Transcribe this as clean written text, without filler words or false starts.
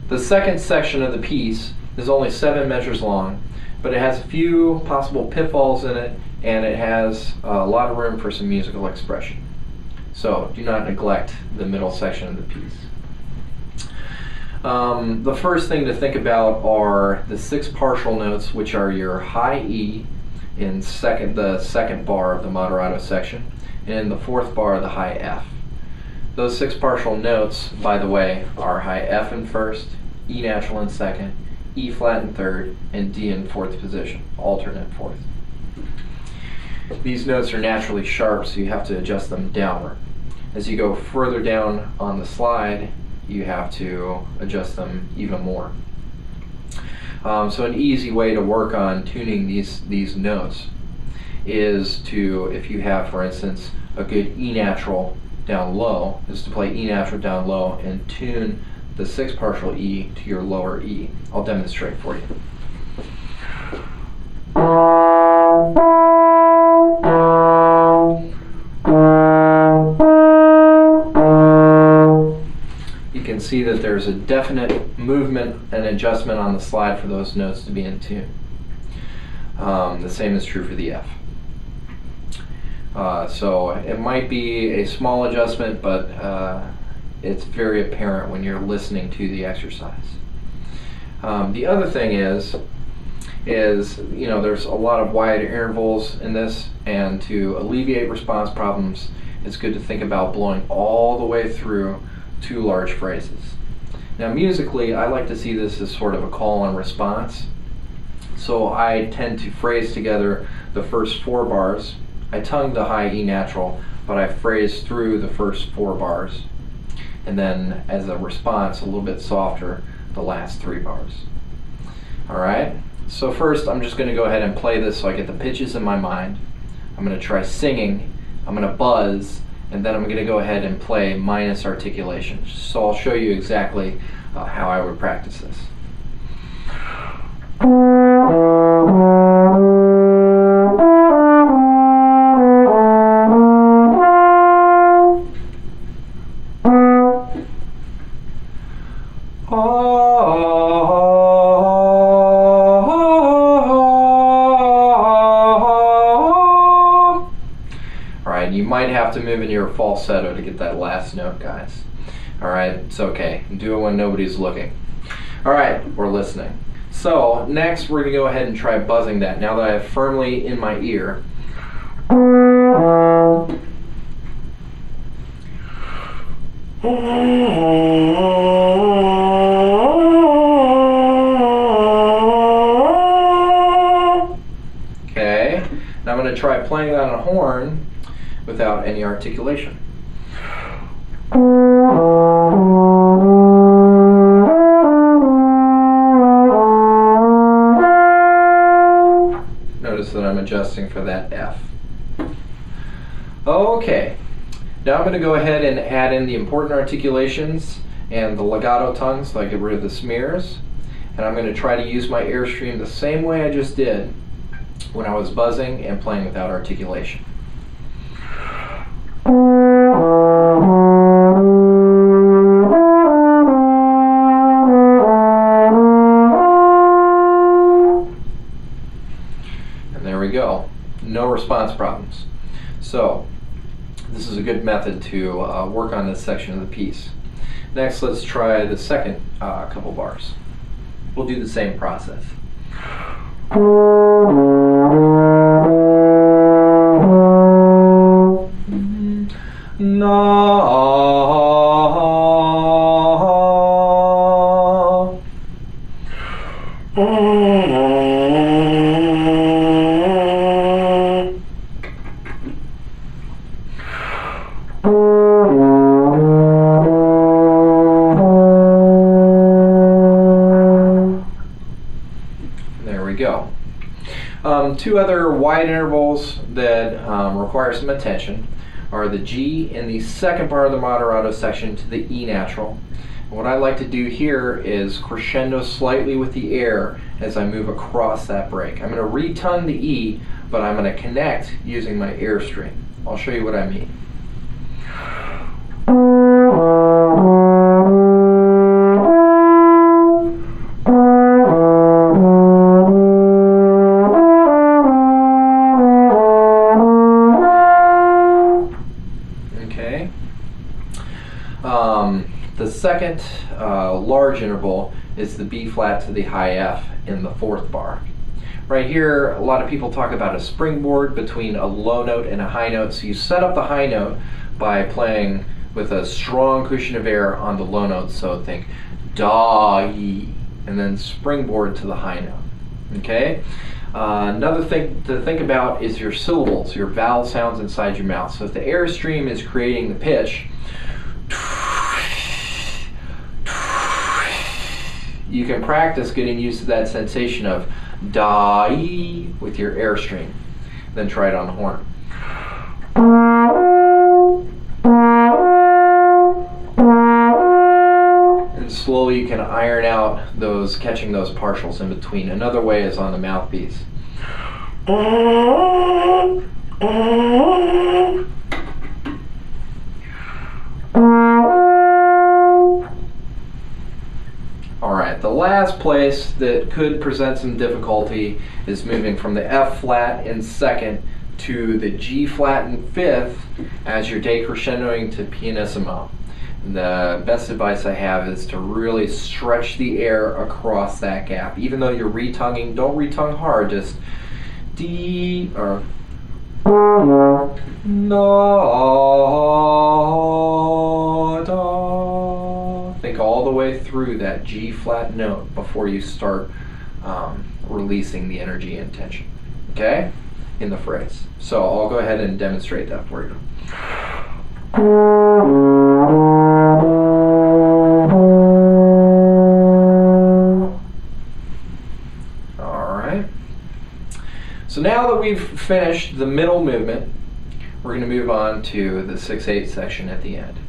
The second section of the piece is only 7 measures long, but it has a few possible pitfalls in it, and it has a lot of room for some musical expression. So do not neglect the middle section of the piece. The first thing to think about are the 6 partial notes, which are your high E in the second bar of the moderato section, and in the 4th bar the high F. Those 6 partial notes, by the way, are high F in 1st, E natural in 2nd, E flat in 3rd, and D in 4th position, alternate 4th. These notes are naturally sharp, so you have to adjust them downward. As you go further down on the slide, you have to adjust them even more. So an easy way to work on tuning these notes is to, if you have, for instance, a good E natural down low, is to play E natural down low and tune the 6th partial E to your lower E. I'll demonstrate for you. You can see that there's a definite movement and adjustment on the slide for those notes to be in tune. The same is true for the F. So it might be a small adjustment, but it's very apparent when you're listening to the exercise. The other thing is there's a lot of wide intervals in this, and to alleviate response problems, it's good to think about blowing all the way through 2 large phrases. Now musically, I like to see this as sort of a call and response. So I tend to phrase together the first 4 bars. I tongue the high E natural, but I phrase through the first 4 bars. And then as a response, a little bit softer, the last 3 bars. Alright, so first I'm just going to go ahead and play this so I get the pitches in my mind. I'm going to try singing, I'm going to buzz, and then I'm going to go ahead and play minus articulation. So I'll show you exactly how I would practice this. You might have to move in your falsetto to get that last note, guys. Alright, it's okay. Do it when nobody's looking. Alright, we're listening. So, next we're going to go ahead and try buzzing that now that I have firmly in my ear. Okay, now I'm going to try playing that on a horn without any articulation. Notice that I'm adjusting for that F. Okay, now I'm going to go ahead and add in the important articulations and the legato tongues, so I get rid of the smears. And I'm going to try to use my airstream the same way I just did when I was buzzing and playing without articulation. And there we go. No response problems. So this is a good method to work on this section of the piece. Next, let's try the second couple bars. We'll do the same process. There we go. 2 other wide intervals that require some attention are the G in the second bar of the moderato section to the E natural. And what I like to do here is crescendo slightly with the air as I move across that break. I'm going to retongue the E, but I'm going to connect using my airstream. I'll show you what I mean. second large interval is the B flat to the high F in the fourth bar. Right here, a lot of people talk about a springboard between a low note and a high note. So you set up the high note by playing with a strong cushion of air on the low note. So think da-yi, and then springboard to the high note. Okay? Another thing to think about is your syllables, your vowel sounds inside your mouth. So if the air stream is creating the pitch, you can practice getting used to that sensation of da-yi with your airstream. Then try it on the horn. And slowly you can iron out those, catching those partials in between. Another way is on the mouthpiece. Alright, the last place that could present some difficulty is moving from the F flat in second to the G flat in fifth as you're decrescendoing to pianissimo. The best advice I have is to really stretch the air across that gap. Even though you're retonguing, don't retongue hard, just D or no, da. Think all the way through that G flat note before you start releasing the energy and tension, okay, in the phrase. So I'll go ahead and demonstrate that for you. Alright. So now that we've finished the middle movement, we're going to move on to the 6/8 section at the end.